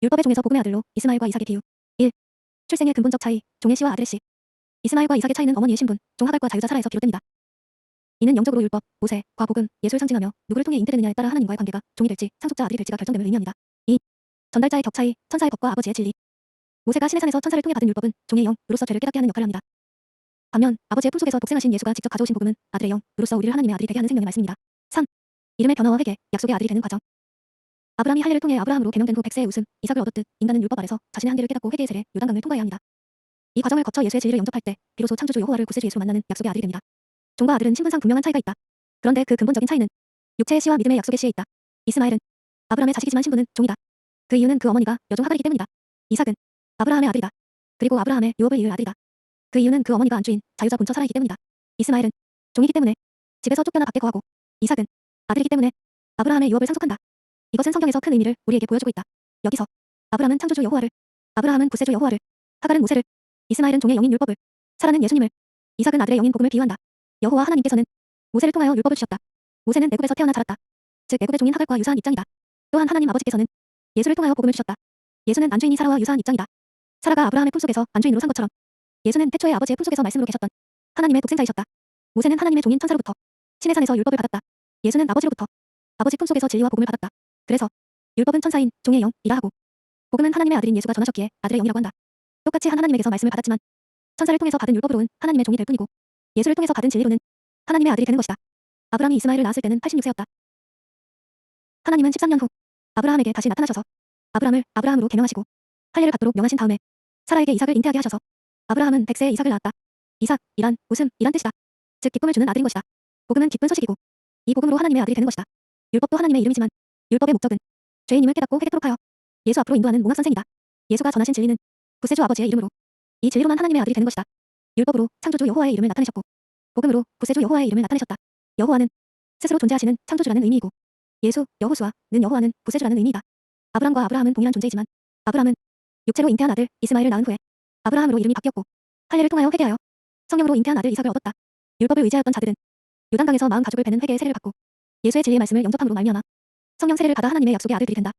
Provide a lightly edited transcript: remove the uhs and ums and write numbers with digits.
율법의 종에서 복음의 아들로 이스마엘과 이삭의 비유. 1. 출생의 근본적 차이, 종의 씨와 아들의 씨. 이스마엘과 이삭의 차이는 어머니의 신분, 종 하갈과 자유자 사라에서 비롯됩니다. 이는 영적으로 율법, 모세,과 복음, 예수를 상징하며 누구를 통해 잉태되느냐에 따라 하나님과의 관계가 종이 될지 상속자 아들이 될지가 결정됨을 의미합니다. 2. 전달자의 격 차이, 천사의 법과 아버지의 진리. 모세가 시내산에서 천사를 통해 받은 율법은 종의 영으로서 죄를 깨닫게 하는 역할을 합니다. 반면 아버지의 품속에서 독생하신 예수가 직접 가져오신 복음은 아들의 영으로서 우리를 하나님의 아들이 되게 하는 생명의 말씀입니다. 3. 이름의 변화와 회개, 약속의 아들이 되는 과정. 아브라함이 할례를 통해 아브라함으로 개명된 후 백세의 웃음, 이삭을 얻었듯 인간은 율법 아래서 자신의 한계를 깨닫고 회개의 세례, 요단강을 통과해야 합니다. 이 과정을 거쳐 예수의 진리를 영접할 때 비로소 창조주 여호와를 구세주 예수로 만나는 약속의 아들이 됩니다. 종과 아들은 신분상 분명한 차이가 있다. 그런데 그 근본적인 차이는 육체의 씨와 믿음의 약속의 씨에 있다. 이스마엘은 아브라함의 자식이지만 신분은 종이다. 그 이유는 그 어머니가 여종 하갈이기 때문이다. 이삭은 아브라함의 아들이다. 그리고 아브라함의 유업을 이을 아들이다. 그 이유는 그 어머니가 안주인 자유자 본처 사라이기 때문이다. 이스마엘은 종이기 때문에 집에서 쫓겨나 밖에 거하고, 이삭은 아들이기 때문에 아브라함의 유업을 상속한다. 이것은 성경에서 큰 의미를 우리에게 보여주고 있다. 여기서 아브라함은 창조주 여호와를, 아브라함은 구세주 여호와를, 하갈은 모세를, 이스마엘은 종의 영인 율법을, 사라는 예수님을, 이삭은 아들의 영인 복음을 비유한다. 여호와 하나님께서는 모세를 통하여 율법을 주셨다. 모세는 애굽에서 태어나 자랐다. 즉 애굽의 종인 하갈과 유사한 입장이다. 또한 하나님 아버지께서는 예수를 통하여 복음을 주셨다. 예수는 안주인이 사라와 유사한 입장이다. 사라가 아브라함의 품속에서 안주인으로 산 것처럼 예수는 태초에 아버지의 품속에서 말씀으로 계셨던 하나님의 독생자이셨다. 모세는 하나님의 종인 천사로부터 시내산에서 율법을 받았다. 예수는 아버지로부터 아버지 품속에서 진리와 복음을 받았다. 그래서 율법은 천사인 종의 영이라 하고, 복음은 하나님의 아들인 예수가 전하셨기에 아들의 영이라고 한다. 똑같이 한 하나님에게서 말씀을 받았지만 천사를 통해서 받은 율법으로는 하나님의 종이 될 뿐이고, 예수를 통해서 받은 진리로는 하나님의 아들이 되는 것이다. 아브라함이 이스마엘을 낳았을 때는 86세였다. 하나님은 13년 후 아브라함에게 다시 나타나셔서 아브라함을 아브라함으로 개명하시고 할례를 받도록 명하신 다음에 사라에게 이삭을 잉태하게 하셔서 아브라함은 100세에 이삭을 낳았다. 이삭이란 웃음이란 뜻이다. 즉 기쁨을 주는 아들인 것이다. 복음은 기쁜 소식이고 이 복음으로 하나님의 아들이 되는 것이다. 율법도 하나님의 이름이지만 율법의 목적은 죄인임을 깨닫고 회개토록 하여 예수 앞으로 인도하는 몽학선생이다. 예수가 전하신 진리는 구세주 아버지의 이름으로, 이 진리로만 하나님의 아들이 되는 것이다. 율법으로 창조주 여호와의 이름을 나타내셨고, 복음으로 구세주 여호와의 이름을 나타내셨다. 여호와는 스스로 존재하시는 창조주라는 의미이고, 예수, 여호수아는 여호와는 구세주라는 의미이다. 아브람과 아브라함은 동일한 존재이지만 아브라함은 육체로 잉태한 아들 이스마엘을 낳은 후에 아브라함으로 이름이 바뀌었고, 할례를 통하여 회개하여 성령으로 잉태한 아들 이삭을 얻었다. 율법을 의지하였던 자들은 요단강에서 마음 가죽을 베는 회개의 세례를 받고 예수의 진리의 말씀을 영접함으로 말미암아 성령 세례를 받아 하나님의 약속의 아들들이 된다.